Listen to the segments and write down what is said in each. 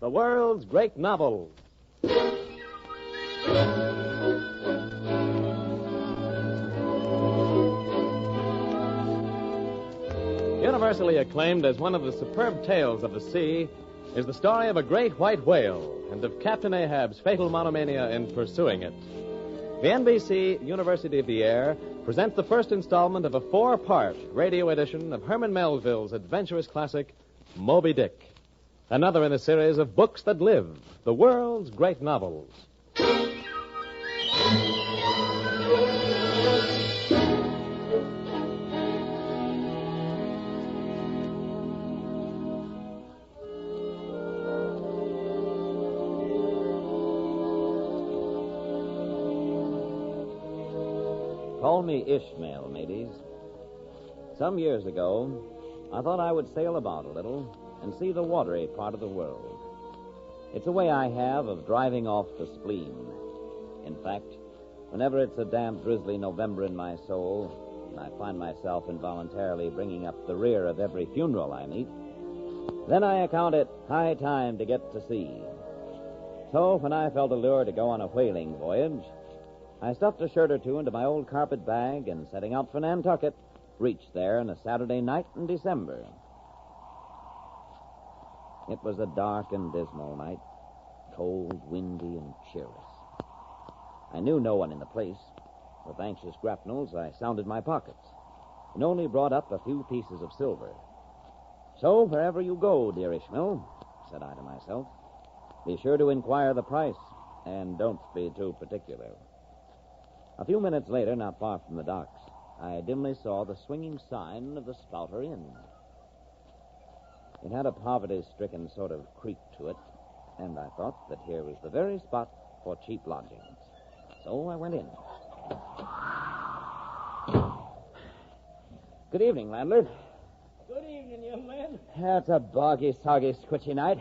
the world's great novels. Universally acclaimed as one of the superb tales of the sea is the story of a great white whale and of Captain Ahab's fatal monomania in pursuing it. The NBC University of the Air presents the first installment of a 4-part radio edition of Herman Melville's adventurous classic, Moby Dick. Another in a series of books that live, the world's great novels. Call me Ishmael, mateys. Some years ago, I thought I would sail about a little and see the watery part of the world. It's a way I have of driving off the spleen. In fact, whenever it's a damp, drizzly November in my soul, and I find myself involuntarily bringing up the rear of every funeral I meet, then I account it high time to get to sea. So, when I felt a lure to go on a whaling voyage, I stuffed a shirt or two into my old carpet bag and, setting out for Nantucket, reached there on a Saturday night in December. It was a dark and dismal night, cold, windy, and cheerless. I knew no one in the place. With anxious grapnels, I sounded my pockets and only brought up a few pieces of silver. So, wherever you go, dear Ishmael, said I to myself, be sure to inquire the price, and don't be too particular. A few minutes later, not far from the docks, I dimly saw the swinging sign of the Spouter Inn. It had a poverty-stricken sort of creak to it, and I thought that here was the very spot for cheap lodgings. So I went in. Good evening, landlord. Good evening, young man. It's a boggy, soggy, squitchy night.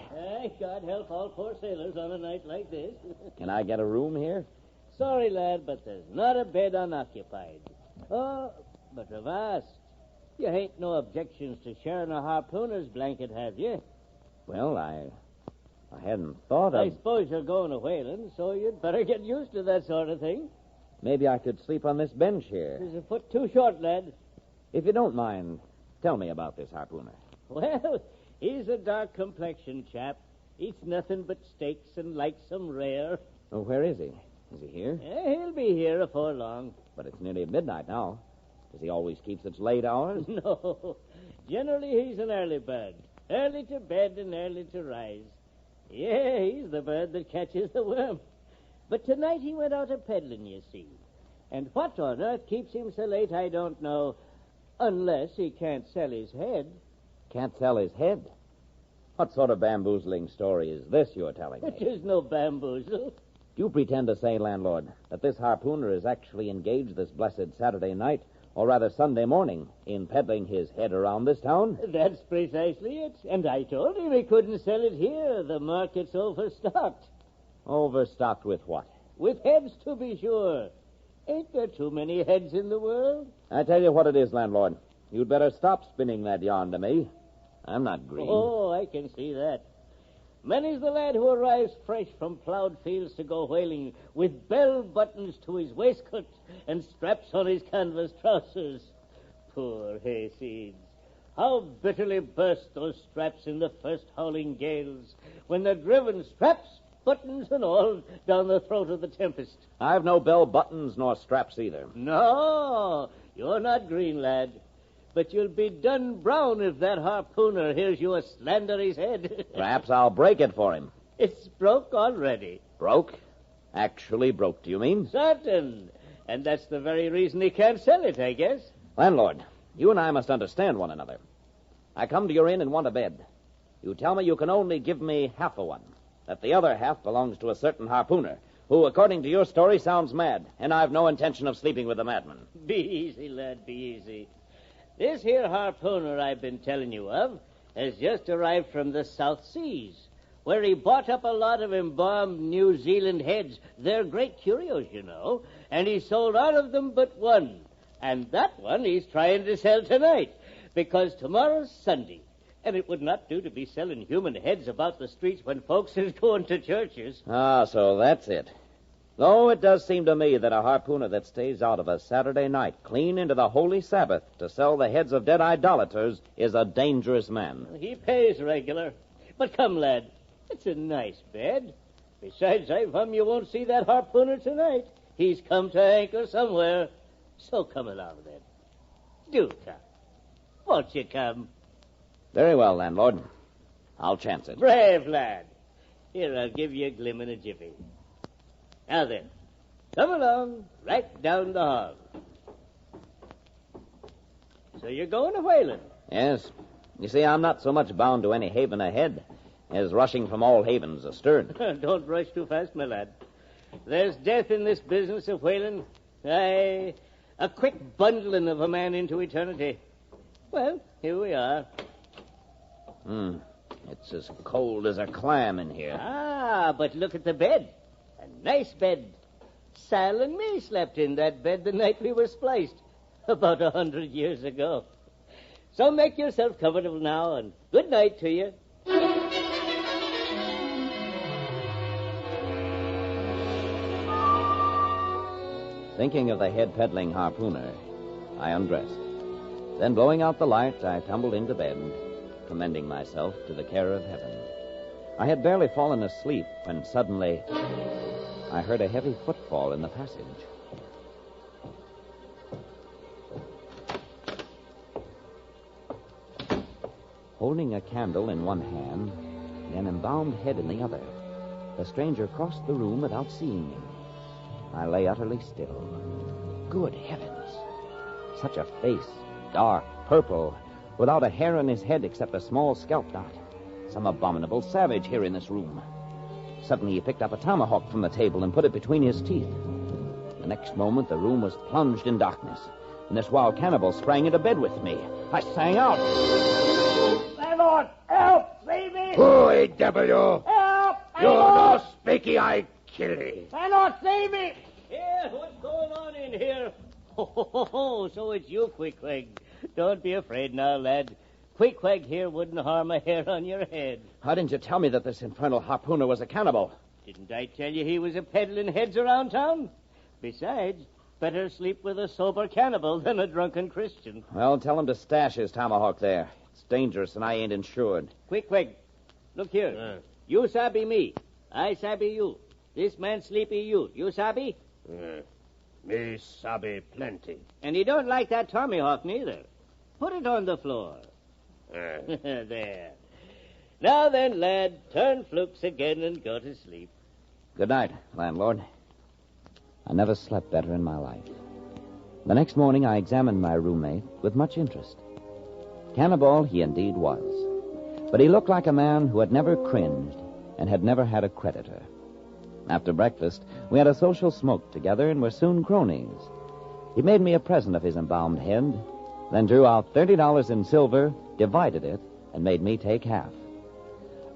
God help all poor sailors on a night like this. Can I get a room here? Sorry, lad, but there's not a bed unoccupied. Oh, but avast. You ain't no objections to sharing a harpooner's blanket, have you? Well, I hadn't thought of... I suppose you're going a whaling, so you'd better get used to that sort of thing. Maybe I could sleep on this bench here. There's a foot too short, lad. If you don't mind, tell me about this harpooner. Well, he's a dark-complexioned chap. Eats nothing but steaks and likes some rare. Oh, where is he? Is he here? He'll be here afore long. But it's nearly midnight now. Does he always keep such late hours? No. Generally, he's an early bird. Early to bed and early to rise. Yeah, he's the bird that catches the worm. But tonight he went out a-peddling, you see. And what on earth keeps him so late, I don't know. Unless he can't sell his head. Can't sell his head? What sort of bamboozling story is this you're telling me? It is no bamboozle. Do you pretend to say, landlord, that this harpooner is actually engaged this blessed Saturday night, or rather Sunday morning, in peddling his head around this town? That's precisely it. And I told him he couldn't sell it here. The market's overstocked. Overstocked with what? With heads, to be sure. Ain't there too many heads in the world? I tell you what it is, landlord. You'd better stop spinning that yarn to me. I'm not green. Oh, I can see that. Many's the lad who arrives fresh from plowed fields to go whaling, with bell buttons to his waistcoat and straps on his canvas trousers. Poor hayseeds. How bitterly burst those straps in the first howling gales, when they're driven, straps, buttons, and all, down the throat of the tempest. I've no bell buttons nor straps either. No, you're not green, lad. But you'll be done brown if that harpooner hears you slander his head. Perhaps I'll break it for him. It's broke already. Broke? Actually broke, do you mean? Certain. And that's the very reason he can't sell it, I guess. Landlord, you and I must understand one another. I come to your inn and want a bed. You tell me you can only give me half a one, that the other half belongs to a certain harpooner, who, according to your story, sounds mad, and I've no intention of sleeping with the madman. Be easy, lad, be easy. This here harpooner I've been telling you of has just arrived from the South Seas, where he bought up a lot of embalmed New Zealand heads. They're great curios, you know, and he sold all of them but one. And that one he's trying to sell tonight, because tomorrow's Sunday, And it would not do to be selling human heads about the streets when folks is going to churches. Ah, so that's it. Though it does seem to me that a harpooner that stays out of a Saturday night clean into the holy Sabbath to sell the heads of dead idolaters is a dangerous man. He pays regular. But come, lad, it's a nice bed. Besides, I hum you won't see that harpooner tonight. He's come to anchor somewhere. So come along, then. Do come. Won't you come? Very well, landlord. I'll chance it. Brave lad. Here, I'll give you a glim in a jiffy. Now then, come along, right down the hall. So you're going to whaling? Yes. You see, I'm not so much bound to any haven ahead as rushing from all havens astern. Don't rush too fast, my lad. There's death in this business of whaling. Aye, a quick bundling of a man into eternity. Well, here we are. It's as cold as a clam in here. Ah, but look at the bed. A nice bed. Sal and me slept in that bed the night we were spliced, about 100 years ago. So make yourself comfortable now, and good night to you. Thinking of the head-peddling harpooner, I undressed. Then, blowing out the light, I tumbled into bed, commending myself to the care of heaven. I had barely fallen asleep when suddenly I heard a heavy footfall in the passage. Holding a candle in one hand and an embalmed head in the other, the stranger crossed the room without seeing me. I lay utterly still. Good heavens! Such a face, dark, purple, without a hair on his head except a small scalp knot. Some abominable savage here in this room. Suddenly he picked up a tomahawk from the table and put it between his teeth. The next moment the room was plunged in darkness, and this wild cannibal sprang into bed with me. I sang out, Landlord, help! Save me! Boy, devil you! Help! You no speaky, I kill thee. Landlord, save me! Here, what's going on in here? So it's you, Queequeg. Don't be afraid now, lad. Queequeg here wouldn't harm a hair on your head. How didn't you tell me that this infernal harpooner was a cannibal? Didn't I tell you he was a peddling heads around town? Besides, better sleep with a sober cannibal than a drunken Christian. Well, tell him to stash his tomahawk there. It's dangerous, and I ain't insured. Queequeg, look here. You sabi me. I sabi you. This man sleepy you. You sabi? Me sabi plenty. And he don't like that tomahawk neither. Put it on the floor. There. Now then, lad, turn flukes again and go to sleep. Good night, landlord. I never slept better in my life. The next morning I examined my roommate with much interest. Cannibal he indeed was, but he looked like a man who had never cringed and had never had a creditor. After breakfast, we had a social smoke together and were soon cronies. He made me a present of his embalmed head, then drew out $30 in silver, divided it, and made me take half.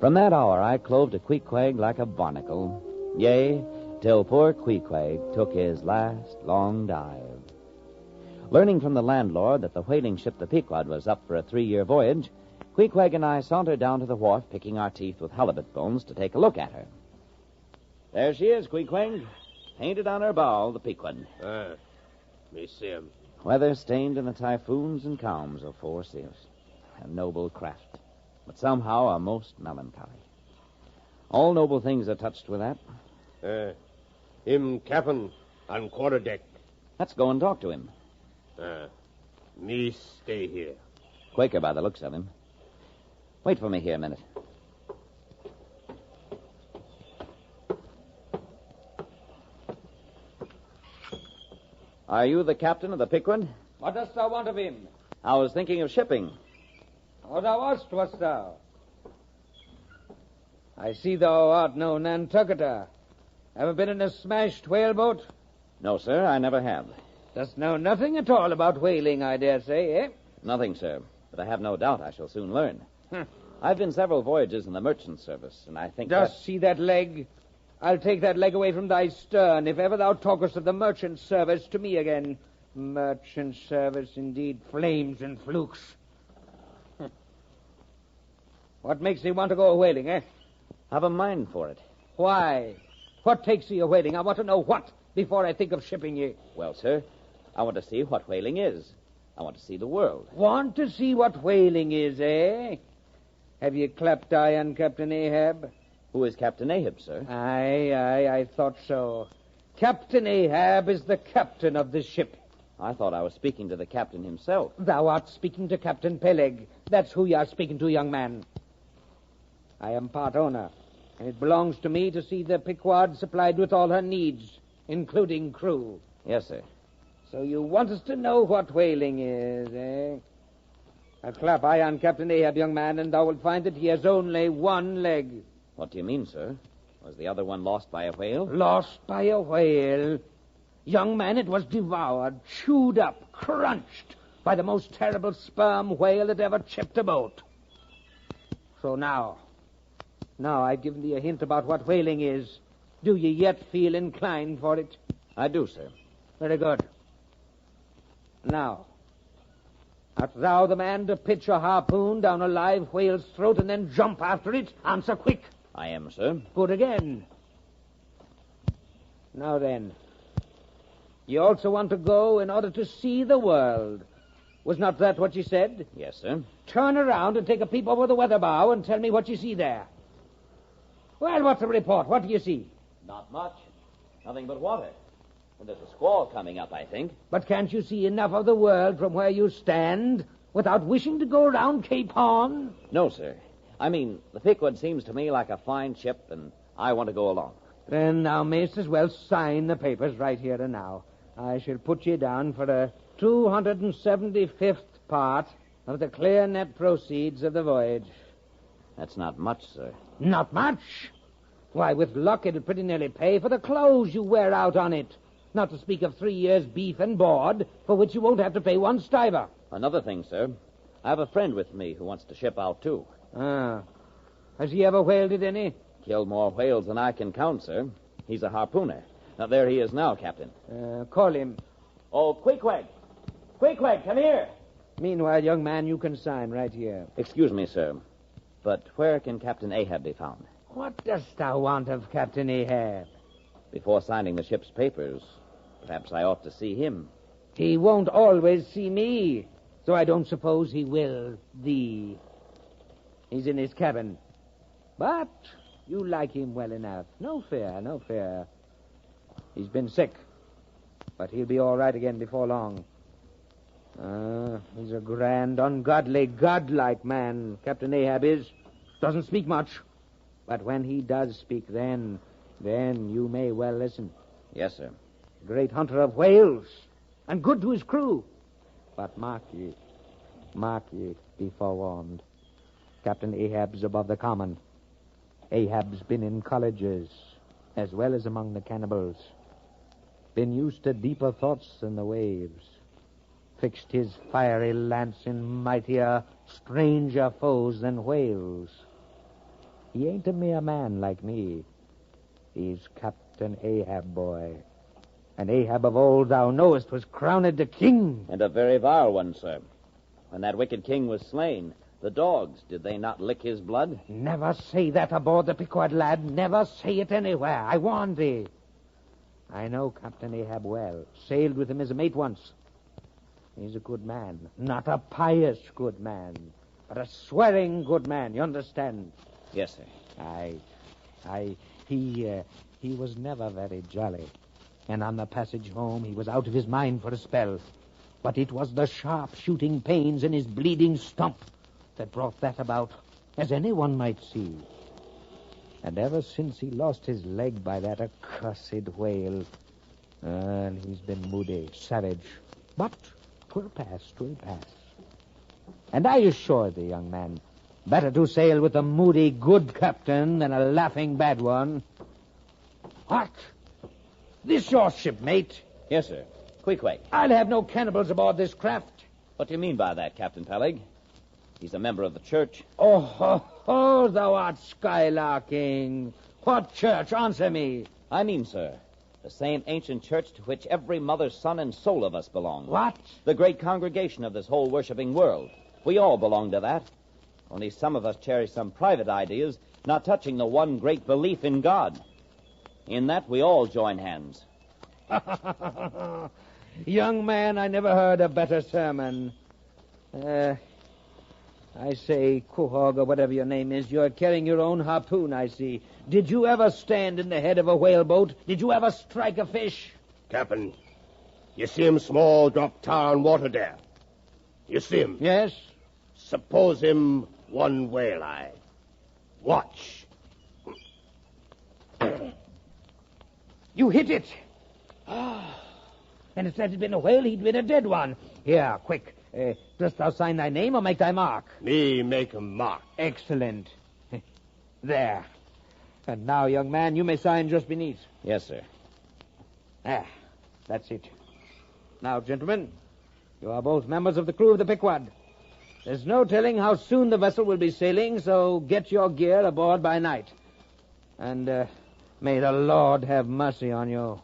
From that hour I clove to Queequeg like a barnacle, yea, till poor Queequeg took his last long dive. Learning from the landlord that the whaling ship the Pequod was up for a 3-year voyage, Queequeg and I sauntered down to the wharf, picking our teeth with halibut bones to take a look at her. There she is, Queequeg, painted on her bow, the Pequod. Me see him. Weather-stained in the typhoons and calms of 4 seas. A noble craft, but somehow a most melancholy. All noble things are touched with that. Him captain on quarterdeck. Let's go and talk to him. Me stay here. Quaker by the looks of him. Wait for me here a minute. Are you the captain of the Pequod? What dost thou want of him? I was thinking of shipping. Oh, thou wast thou? I see thou art no Nantucketer. Ever been in a smashed whaleboat? No, sir, I never have. Dost know nothing at all about whaling, I dare say, eh? Nothing, sir, but I have no doubt I shall soon learn. I've been several voyages in the merchant service, and I think Dost see that leg? I'll take that leg away from thy stern if ever thou talkest of the merchant service to me again. Merchant service, indeed, flames and flukes. What makes thee want to go a-whaling, eh? Have a mind for it. Why? What takes thee a-whaling? I want to know what before I think of shipping ye. Well, sir, I want to see what whaling is. I want to see the world. Want to see what whaling is, eh? Have you clapped eye on Captain Ahab? Who is Captain Ahab, sir? Aye, I thought so. Captain Ahab is the captain of this ship. I thought I was speaking to the captain himself. Thou art speaking to Captain Peleg. That's who you are speaking to, young man. I am part owner, and it belongs to me to see the Pequod supplied with all her needs, including crew. Yes, sir. So you want us to know what whaling is, eh? Now clap eye on Captain Ahab, young man, and thou wilt find that he has only one leg. What do you mean, sir? Was the other one lost by a whale? Lost by a whale? Young man, it was devoured, chewed up, crunched by the most terrible sperm whale that ever chipped a boat. So now I've given thee a hint about what whaling is. Do ye yet feel inclined for it? I do, sir. Very good. Now, art thou the man to pitch a harpoon down a live whale's throat and then jump after it? Answer quick. I am, sir. Good again. Now then, you also want to go in order to see the world. Was not that what you said? Yes, sir. Turn around and take a peep over the weather bow and tell me what you see there. Well, what's the report? What do you see? Not much. Nothing but water. And there's a squall coming up, I think. But can't you see enough of the world from where you stand without wishing to go around Cape Horn? No, sir. I mean, the Pequod seems to me like a fine ship, and I want to go along. Then thou mayst as well sign the papers right here and now. I shall put you down for a 275th part of the clear net proceeds of the voyage. That's not much, sir. Not much? Why, with luck, it'll pretty nearly pay for the clothes you wear out on it. Not to speak of 3 years' beef and board, for which you won't have to pay one stiver. Another thing, sir. I have a friend with me who wants to ship out, too. Ah. Has he ever whaled it any? Killed more whales than I can count, sir. He's a harpooner. Now, there he is now, Captain. Call him. Oh, Queequeg! Queequeg, come here! Meanwhile, young man, you can sign right here. Excuse me, sir, but where can Captain Ahab be found? What dost thou want of Captain Ahab? Before signing the ship's papers, perhaps I ought to see him. He won't always see me, so I don't suppose he will thee. He's in his cabin. But you like him well enough. No fear, no fear. He's been sick, but he'll be all right again before long. He's a grand, ungodly, godlike man, Captain Ahab is. Doesn't speak much, but when he does speak, then you may well listen. Yes, sir. Great hunter of whales, and good to his crew. But mark ye, be forewarned. Captain Ahab's above the common. Ahab's been in colleges, as well as among the cannibals. Been used to deeper thoughts than the waves. Fixed his fiery lance in mightier, stranger foes than whales. He ain't a mere man like me. He's Captain Ahab, boy. And Ahab of old, thou knowest, was crowned a king. And a very vile one, sir. When that wicked king was slain, the dogs, did they not lick his blood? Never say that aboard the Pequod, lad. Never say it anywhere. I warn thee. I know Captain Ahab well. Sailed with him as a mate once. He's a good man. Not a pious good man, but a swearing good man. You understand? Yes, sir. He was never very jolly. And on the passage home, he was out of his mind for a spell. But it was the sharp shooting pains in his bleeding stump that brought that about, as anyone might see. And ever since he lost his leg by that accursed whale, he's been moody, savage. But 'twill pass. And I assure thee, young man, better to sail with a moody good captain than a laughing bad one. What? This your ship, mate? Yes, sir. Queequeg. I'll have no cannibals aboard this craft. What do you mean by that, Captain Peleg? He's a member of the church. Oh, thou art skylarking. What church? Answer me. I mean, sir, the same ancient church to which every mother, son, and soul of us belong. What? The great congregation of this whole worshipping world. We all belong to that. Only some of us cherish some private ideas, not touching the one great belief in God. In that, we all join hands. Young man, I never heard a better sermon. I say, Quahog, or whatever your name is, you're carrying your own harpoon, I see. Did you ever stand in the head of a whaleboat? Did you ever strike a fish? Captain, you see him small drop tar on water there? You see him? Yes. Suppose him one whale eye. Watch. You hit it. And if that had been a whale, he'd been a dead one. Here, quick. Dost thou sign thy name or make thy mark? Me make a mark. Excellent. There. And now, young man, you may sign just beneath. Yes, sir. That's it. Now, gentlemen, you are both members of the crew of the Pequod. There's no telling how soon the vessel will be sailing, so get your gear aboard by night. And may the Lord have mercy on you.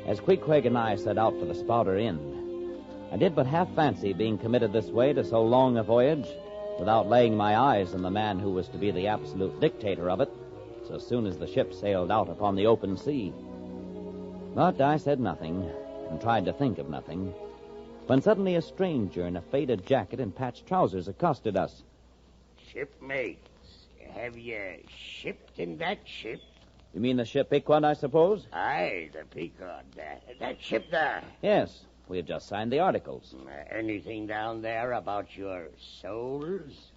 As Queequeg and I set out for the Spouter Inn, I did but half fancy being committed this way to so long a voyage without laying my eyes on the man who was to be the absolute dictator of it so soon as the ship sailed out upon the open sea. But I said nothing and tried to think of nothing when suddenly a stranger in a faded jacket and patched trousers accosted us. Shipmates, have you shipped in that ship? You mean the ship Pequod, I suppose? Aye, the Pequod. That ship there. Yes, we have just signed the articles. Anything down there about your souls?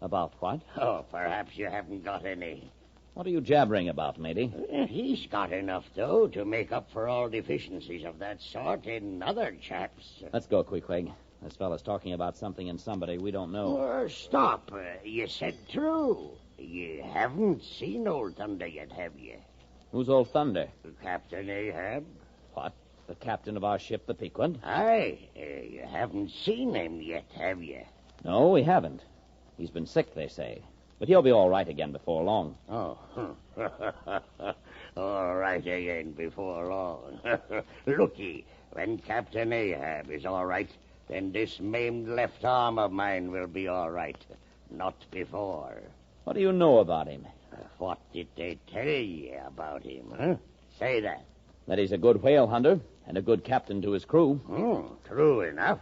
About what? Oh, perhaps you haven't got any. What are you jabbering about, matey? He's got enough, though, to make up for all deficiencies of that sort in other chaps. Let's go, Queequeg. This fellow's talking about something and somebody we don't know. Stop. You said true. You haven't seen Old Thunder yet, have you? Who's Old Thunder? Captain Ahab. What? The captain of our ship, the Pequod? Aye. You haven't seen him yet, have you? No, we haven't. He's been sick, they say. But he'll be all right again before long. Oh. All right again before long. Looky, when Captain Ahab is all right, then this maimed left arm of mine will be all right. Not before. What do you know about him? What did they tell you about him, huh? Say that. That he's a good whale hunter and a good captain to his crew. True enough.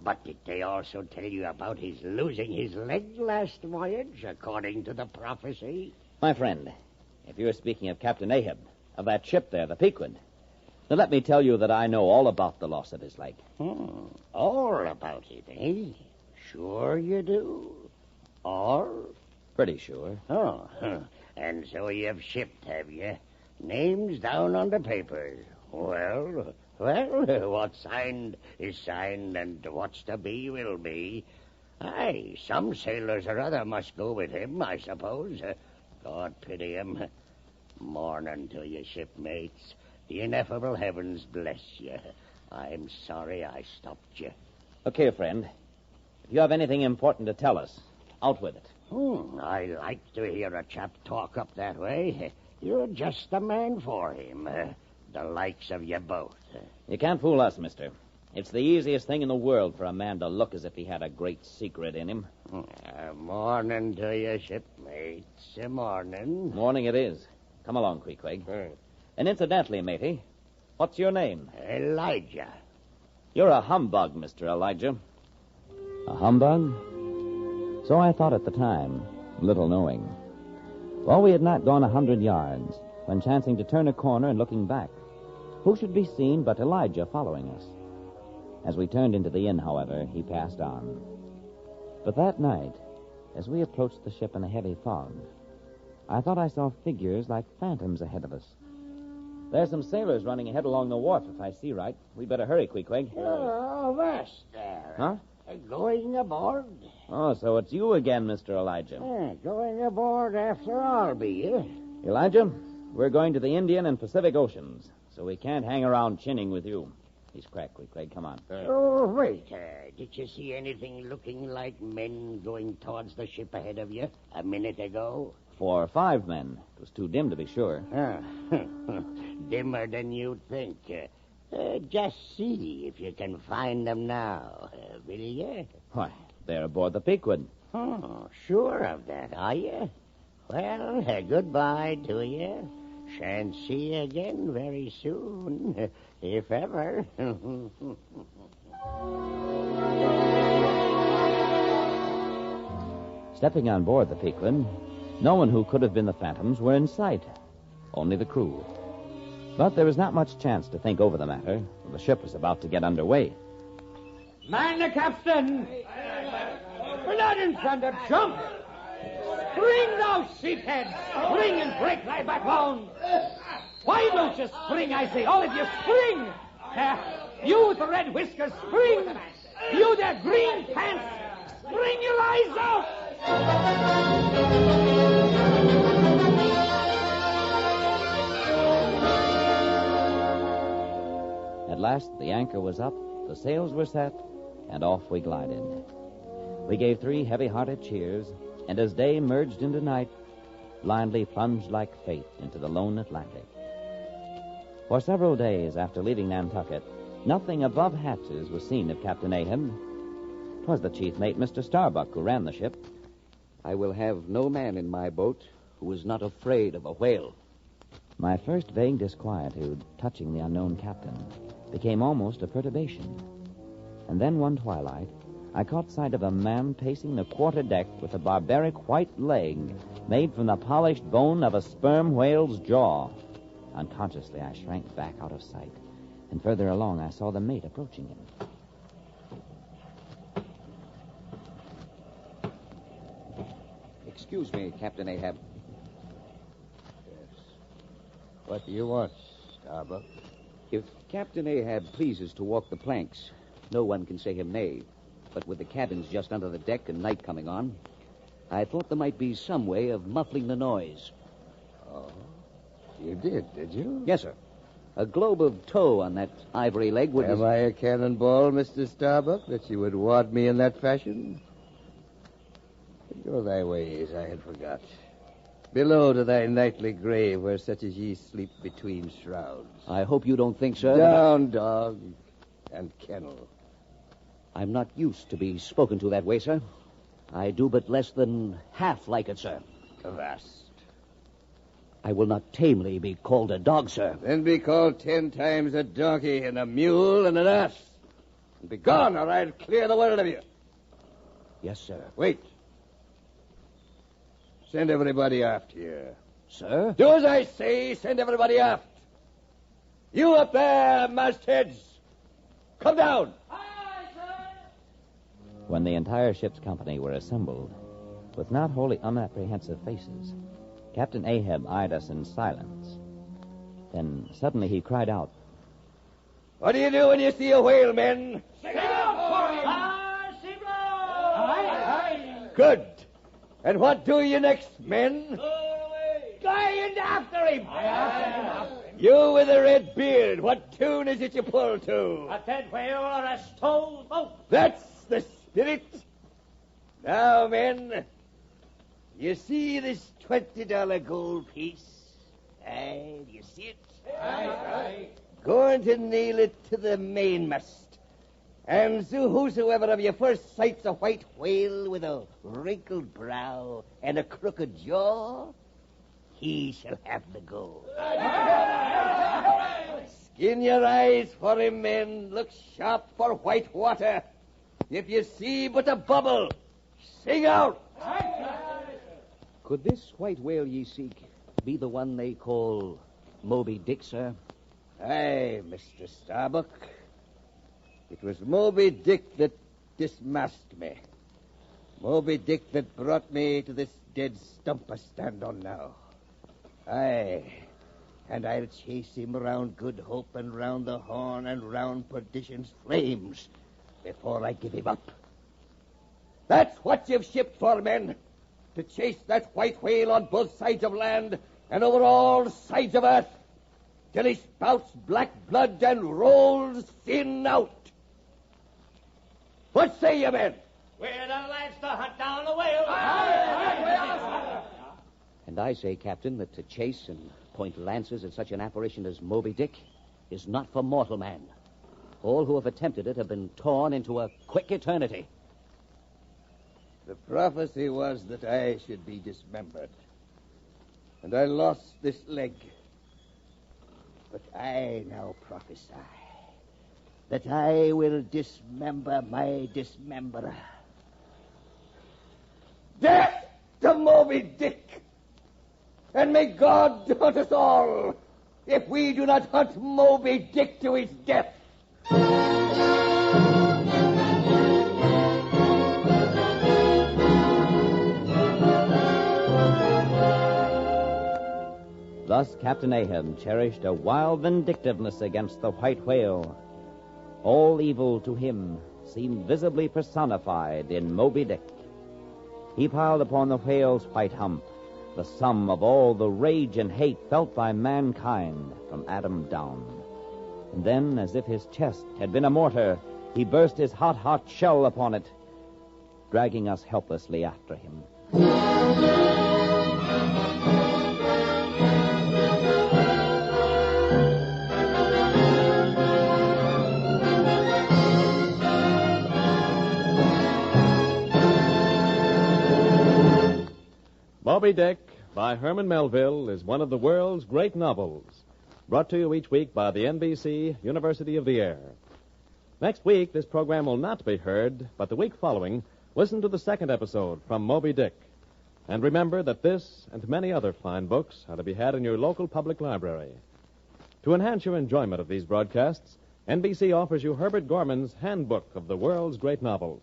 But did they also tell you about his losing his leg last voyage, according to the prophecy? My friend, if you're speaking of Captain Ahab, of that ship there, the Pequod, then let me tell you that I know all about the loss of his leg. All about it, eh? Sure you do? All? Pretty sure. Oh, and so you've shipped, have you? Names down on the papers. Well, what's signed is signed, and what's to be will be. Aye, some sailors or other must go with him, I suppose. God pity him. Morning to you, shipmates. The ineffable heavens bless you. I'm sorry I stopped you. Look here, friend. If you have anything important to tell us, out with it. I like to hear a chap talk up that way. You're just the man for him. The likes of you both. You can't fool us, mister. It's the easiest thing in the world for a man to look as if he had a great secret in him. Morning to you, shipmates. Morning. Morning it is. Come along, Queequeg. And incidentally, matey, what's your name? Elijah. You're a humbug, Mr. Elijah. A humbug? So I thought at the time, little knowing. Well, we had not gone 100 yards when, chancing to turn a corner and looking back, who should be seen but Elijah following us. As we turned into the inn, however, he passed on. But that night, as we approached the ship in a heavy fog, I thought I saw figures like phantoms ahead of us. There's some sailors running ahead along the wharf, if I see right. We'd better hurry, Queequeg. Oh, that's there. Huh? Going aboard? Oh, so it's you again, Mr. Elijah. Going aboard after all, be you? Elijah, we're going to the Indian and Pacific Oceans, so we can't hang around chinning with you. He's cracked, Queequeg. Come on. Wait. Did you see anything looking like men going towards the ship ahead of you a minute ago? 4 or 5 men. It was too dim to be sure. Dimmer than you'd think. Just see if you can find them now, will you? Why, they're aboard the Pequod. Oh, sure of that, are you? Well, goodbye to you. Shan't see you again very soon, if ever. Stepping on board the Pequod, no one who could have been the Phantoms were in sight. Only the crew. But there was not much chance to think over the matter, for the ship was about to get underway. Man the capstan! Blood and thunder, jump! Spring, thou sheephead! Spring and break thy backbone! Why don't you spring, I say, all of you, spring! You with the red whiskers, spring! You there, green pants, spring your eyes out! At last, the anchor was up, the sails were set, and off we glided. We gave 3 heavy-hearted cheers, and as day merged into night, blindly plunged like fate into the lone Atlantic. For several days after leaving Nantucket, nothing above hatches was seen of Captain Ahab. 'Twas the chief mate, Mr. Starbuck, who ran the ship. I will have no man in my boat who is not afraid of a whale. My first vague disquietude touching the unknown captain became almost a perturbation. And then one twilight, I caught sight of a man pacing the quarter-deck with a barbaric white leg made from the polished bone of a sperm whale's jaw. Unconsciously, I shrank back out of sight, and further along I saw the mate approaching him. Excuse me, Captain Ahab. Yes. What do you want, Starbuck? If Captain Ahab pleases to walk the planks, no one can say him nay. But with the cabins just under the deck and night coming on, I thought there might be some way of muffling the noise. Oh, you did you? Yes, sir. A globe of tow on that ivory leg would... Am I a cannonball, Mr. Starbuck, that you would ward me in that fashion? Go thy ways, I had forgot. Below to thy nightly grave, where such as ye sleep between shrouds. I hope you don't think, sir... Down, dog, and kennel. I'm not used to be spoken to that way, sir. I do but less than half like it, sir. Avast. I will not tamely be called a dog, sir. Then be called 10 times a donkey and a mule and an ass. And be gone, or I'll clear the world of you. Yes, sir. Wait. Send everybody aft here. Sir? Do as I say. Send everybody aft. You up there, mastheads. Come down. When the entire ship's company were assembled, with not wholly unapprehensive faces, Captain Ahab eyed us in silence. Then suddenly he cried out, What do you do when you see a whale, men? Good. And what do you next, men? Flying after him! You with the red beard, what tune is it you pull to? A dead whale or a stove boat? That's the spirit. Now, men, you see this $20 gold piece? Aye, you see it? Aye. Going to nail it to the mainmast. And so whosoever of you first sights a white whale with a wrinkled brow and a crooked jaw, he shall have the gold. Skin your eyes for him, men. Look sharp for white water. If you see but a bubble, sing out. Could this white whale ye seek be the one they call Moby Dick, sir? Aye, Mr. Starbuck. It was Moby Dick that dismasked me. Moby Dick that brought me to this dead stump I stand on now. Aye, and I'll chase him round Good Hope and round the Horn and round Perdition's flames before I give him up. That's what you've shipped for, men. To chase that white whale on both sides of land and over all sides of earth till he spouts black blood and rolls thin out. What say you, men? We're the lads to hunt down the whale. And I say, Captain, that to chase and point lances at such an apparition as Moby Dick is not for mortal man. All who have attempted it have been torn into a quick eternity. The prophecy was that I should be dismembered. And I lost this leg. But I now prophesy that I will dismember my dismemberer. Death to Moby Dick! And may God hunt us all if we do not hunt Moby Dick to his death. Thus Captain Ahab cherished a wild vindictiveness against the white whale. All evil to him seemed visibly personified in Moby Dick. He piled upon the whale's white hump the sum of all the rage and hate felt by mankind from Adam down. And then, as if his chest had been a mortar, he burst his hot shell upon it, dragging us helplessly after him. Moby Dick by Herman Melville is one of the world's great novels, brought to you each week by the NBC University of the Air. Next week, this program will not be heard, but the week following, listen to the second episode from Moby Dick. And remember that this and many other fine books are to be had in your local public library. To enhance your enjoyment of these broadcasts, NBC offers you Herbert Gorman's Handbook of the World's Great Novels.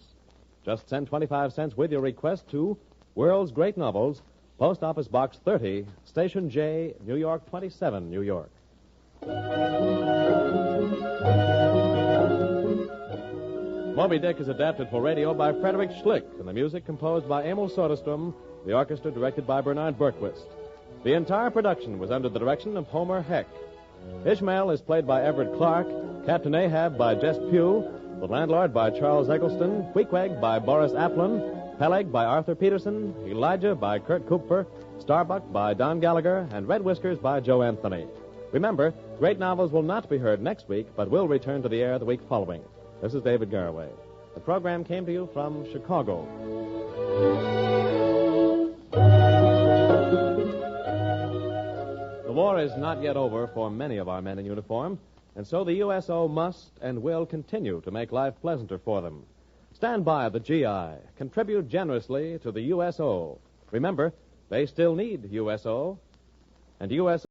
Just send 25 cents with your request to World's Great Novels, Post Office Box 30, Station J, New York 27, New York. Moby Dick is adapted for radio by Frederick Schlick, and the music composed by Emil Soderstrom, the orchestra directed by Bernard Berquist. The entire production was under the direction of Homer Heck. Ishmael is played by Everett Clark, Captain Ahab by Jess Pugh, the Landlord by Charles Eggleston, Queequeg by Boris Applin, Peleg by Arthur Peterson, Elijah by Kurt Kupfer, Starbuck by Don Gallagher, and Red Whiskers by Joe Anthony. Remember, great novels will not be heard next week, but will return to the air the week following. This is David Garraway. The program came to you from Chicago. The war is not yet over for many of our men in uniform, and so the USO must and will continue to make life pleasanter for them. Stand by the GI. Contribute generously to the USO. Remember, they still need USO, and USO